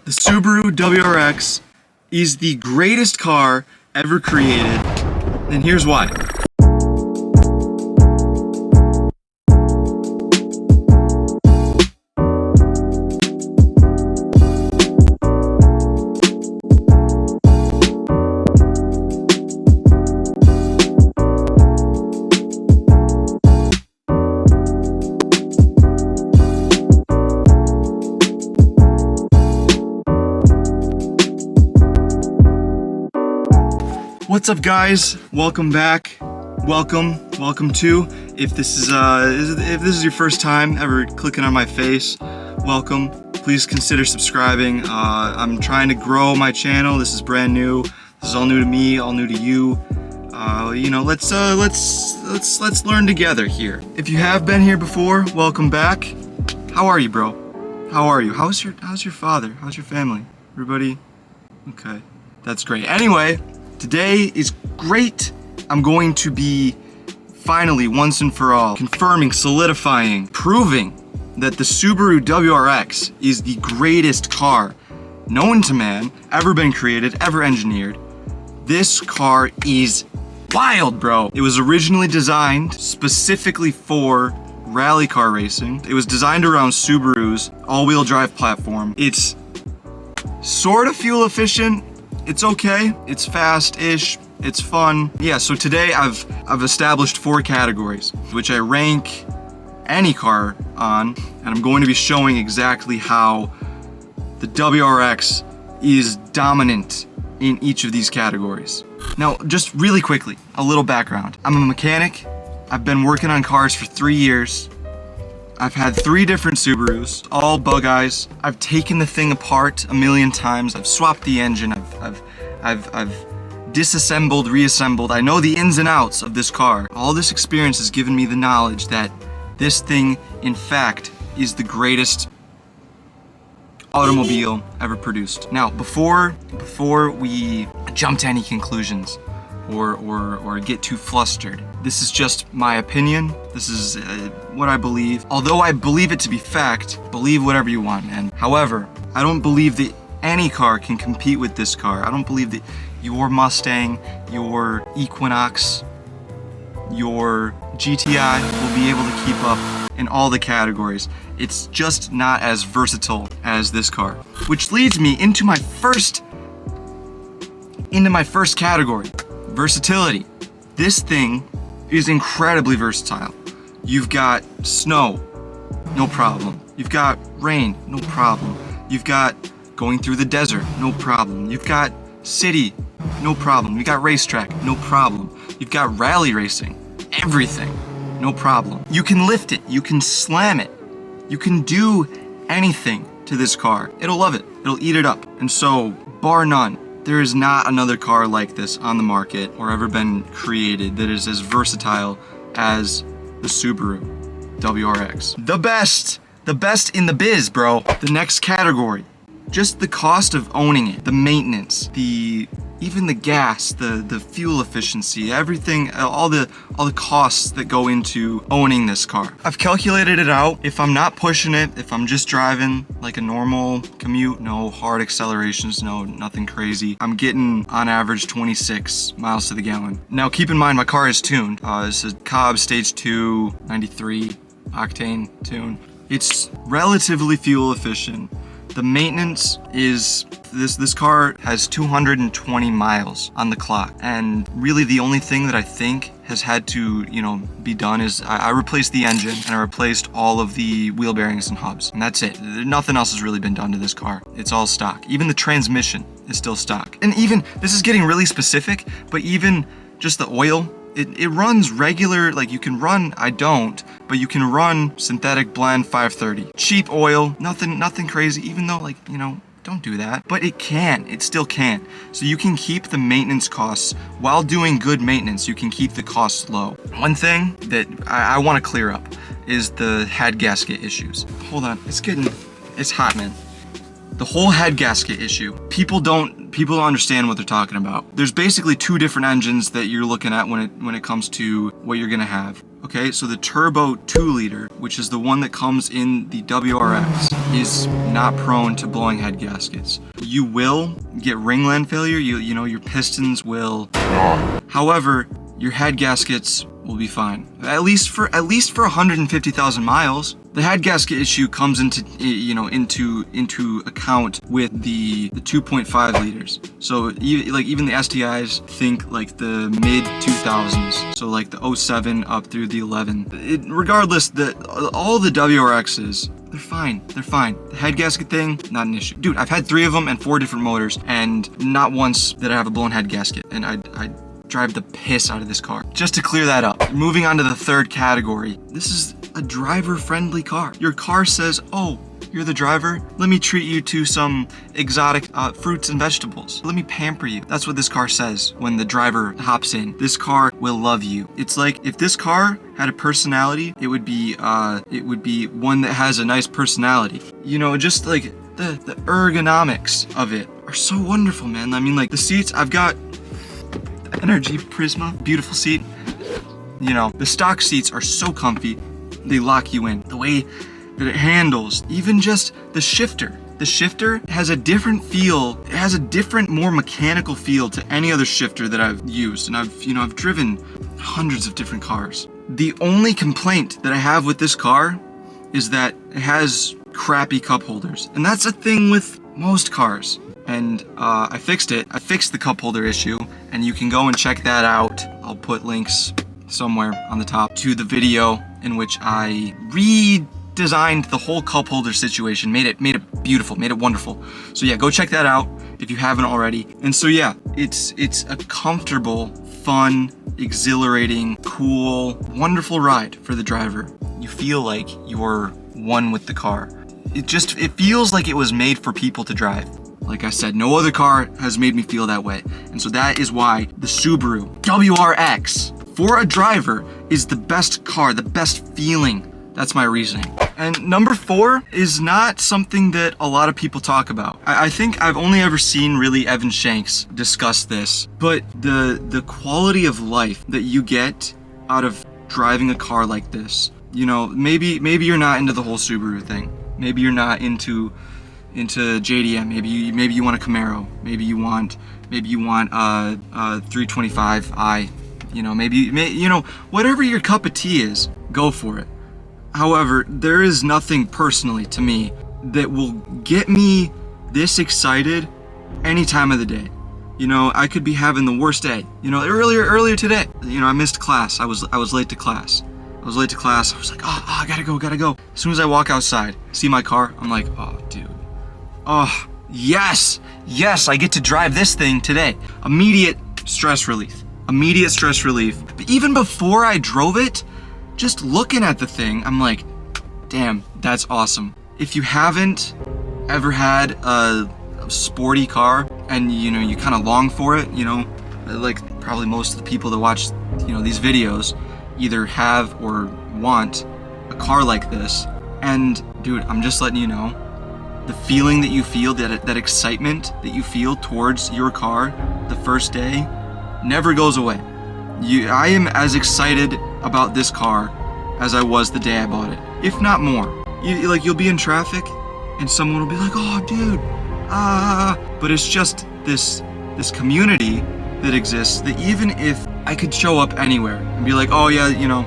The Subaru WRX is the greatest car ever created, and here's why. What's up, guys? Welcome back. Welcome to. If this is your first time ever clicking on my face, welcome. Please consider subscribing. I'm trying to grow my channel. This is brand new. This is all new to me, all new to you. Let's learn together here. If you have been here before, welcome back. How are you, bro? How are you? How's your father? How's your family? Everybody? Okay, that's great. Anyway. Today is great. I'm going to be finally, once and for all, confirming, solidifying, proving that the Subaru WRX is the greatest car known to man, ever been created, ever engineered. This car is wild, bro. It was originally designed specifically for rally car racing. It was designed around Subaru's all-wheel drive platform. It's sort of fuel efficient. It's okay, it's fast-ish, it's fun. Yeah, so today I've established 4 categories, which I rank any car on, and I'm going to be showing exactly how the WRX is dominant in each of these categories. Now, just really quickly, a little background. I'm a mechanic. I've been working on cars for 3 years. I've had 3 different Subarus, all bug eyes. I've taken the thing apart a million times. I've swapped the engine. I've disassembled, reassembled. I know the ins and outs of this car. All this experience has given me the knowledge that this thing, in fact, is the greatest automobile ever produced. Now, before we jump to any conclusions or get too flustered, this is just my opinion. This is what I believe. Although I believe it to be fact, believe whatever you want, man. However, I don't believe that any car can compete with this car. I don't believe that your Mustang, your Equinox, your GTI will be able to keep up in all the categories. It's just not as versatile as this car. Which leads me into my first category. Versatility. This thing is incredibly versatile. You've got snow, no problem. You've got rain, no problem. You've got going through the desert, no problem. You've got city, no problem. You've got racetrack, no problem. You've got rally racing, everything, no problem. You can lift it, you can slam it, you can do anything to this car. It'll love it, it'll eat it up. And so, bar none, there is not another car like this on the market or ever been created that is as versatile as the Subaru WRX. The best in the biz, bro. The next category, just the cost of owning it, the maintenance, even the gas, the fuel efficiency, everything, all the costs that go into owning this car. I've calculated it out. If I'm not pushing it, if I'm just driving like a normal commute, no hard accelerations, no nothing crazy, I'm getting on average 26 miles to the gallon. Now keep in mind my car is tuned. It's a Cobb Stage 2 93 octane tune. It's relatively fuel efficient. The maintenance is, this car has 220 miles on the clock. And really the only thing that I think has had to, be done is I replaced the engine and I replaced all of the wheel bearings and hubs. And that's it. Nothing else has really been done to this car. It's all stock. Even the transmission is still stock. And even, this is getting really specific, but even just the oil, it runs regular, like you can run, I don't, but you can run synthetic blend 530. Cheap oil, nothing crazy, even though don't do that. But it still can. So you can keep the maintenance costs, while doing good maintenance, you can keep the costs low. One thing that I wanna clear up is the head gasket issues. Hold on, it's hot, man. The whole head gasket issue, people don't understand what they're talking about. There's basically 2 different engines that you're looking at when it comes to what you're gonna have. Okay, so the turbo 2-liter, which is the one that comes in the WRX, is not prone to blowing head gaskets. You will get ringland failure, you know, your pistons will. However, your head gaskets will be fine. At least for 150,000 miles. The head gasket issue comes into account with the 2.5 liters. So even the STIs think like the mid 2000s. So like the 07 up through the 11. Regardless, all the WRXs, they're fine. They're fine. The head gasket thing, not an issue. Dude, I've had 3 of them and 4 different motors, and not once did I have a blown head gasket. And I drive the piss out of this car. Just to clear that up. Moving on to the third category. This is a driver-friendly car. Your car says, oh, you're the driver? Let me treat you to some exotic fruits and vegetables. Let me pamper you. That's what this car says when the driver hops in. This car will love you. It's like if this car had a personality, it would be one that has a nice personality. You know, just like the ergonomics of it are so wonderful, man. I mean, like the seats, I've got the Energy Prisma, beautiful seat. You know, the stock seats are so comfy. They lock you in. The way that it handles, even just the shifter. The shifter has a different feel. It has a different, more mechanical feel to any other shifter that I've used. And I've driven hundreds of different cars. The only complaint that I have with this car is that it has crappy cup holders. And that's a thing with most cars. And I fixed it. I fixed the cup holder issue, and you can go and check that out. I'll put links somewhere on the top to the video in which I redesigned the whole cup holder situation, made it beautiful, made it wonderful. So yeah, go check that out if you haven't already. And so yeah, it's a comfortable, fun, exhilarating, cool, wonderful ride for the driver. You feel like you're one with the car. It feels like it was made for people to drive. Like I said, no other car has made me feel that way. And so that is why the Subaru WRX for a driver is the best car, the best feeling. That's my reasoning. And number 4 is not something that a lot of people talk about. I think I've only ever seen really Evan Shanks discuss this, but the quality of life that you get out of driving a car like this. You know, maybe you're not into the whole Subaru thing. Maybe you're not into JDM. Maybe you want a Camaro. Maybe you want a 325i. You know, whatever your cup of tea is, go for it. However, there is nothing personally to me that will get me this excited any time of the day. You know, I could be having the worst day. You know, earlier today, you know, I missed class. I was late to class. I was like, oh, I gotta go. As soon as I walk outside, see my car, I'm like, oh, dude. Oh, yes, I get to drive this thing today. Immediate stress relief. But even before I drove it, just looking at the thing, I'm like, damn, that's awesome. If you haven't ever had a sporty car and, you know, you kind of long for it, you know, like probably most of the people that watch, you know, these videos either have or want a car like this. And dude, I'm just letting you know, the feeling that you feel, that excitement that you feel towards your car the first day never goes away. I am as excited about this car as I was the day I bought it, if not more. You'll be in traffic and someone will be like, oh dude, but it's just this community that exists that even if I could show up anywhere and be like, oh yeah, you know,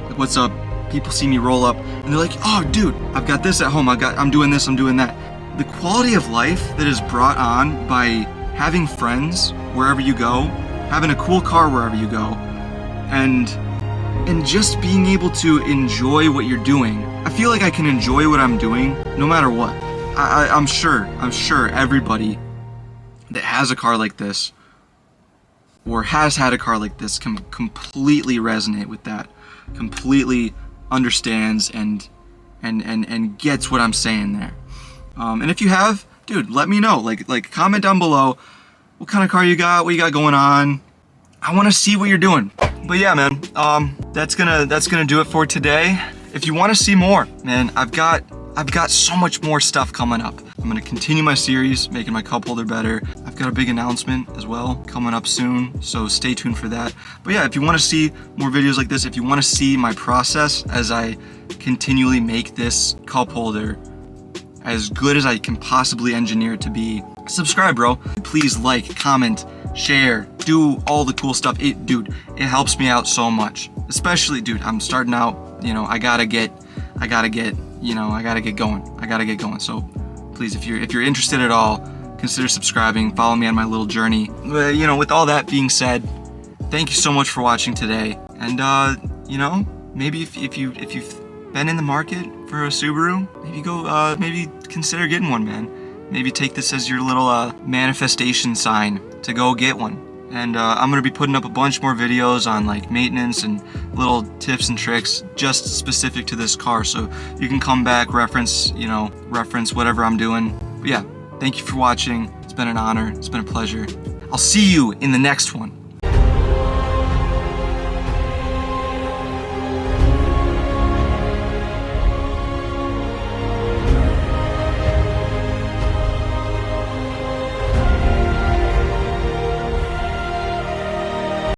like, what's up? People see me roll up and they're like, oh dude, I've got this at home, I'm doing this, I'm doing that. The quality of life that is brought on by having friends wherever you go, having a cool car wherever you go, and just being able to enjoy what you're doing. I feel like I can enjoy what I'm doing no matter what. I'm sure everybody that has a car like this or has had a car like this can completely resonate with that, completely understands and gets what I'm saying there. And if you have, dude, let me know. Like comment down below what kind of car you got, what you got going on. I want to see what you're doing. But yeah, man, that's gonna do it for today. If you want to see more, man, I've got so much more stuff coming up. I'm gonna continue my series, making my cup holder better. I've got a big announcement as well coming up soon, so stay tuned for that. But yeah, if you want to see more videos like this, if you want to see my process as I continually make this cup holder as good as I can possibly engineer it to be, subscribe, bro. Please like, comment, share, do all the cool stuff. Dude, it helps me out so much. Especially, dude, I'm starting out, you know, I gotta get going. So please, if you're interested at all, consider subscribing, follow me on my little journey. You know, with all that being said, thank you so much for watching today. And you know, maybe if you've been in the market for a Subaru, maybe consider getting one, man. Maybe take this as your little manifestation sign to go get one. And I'm gonna be putting up a bunch more videos on like maintenance and little tips and tricks just specific to this car, so you can come back, reference whatever I'm doing. But yeah, thank you for watching. It's been an honor. It's been a pleasure. I'll see you in the next one.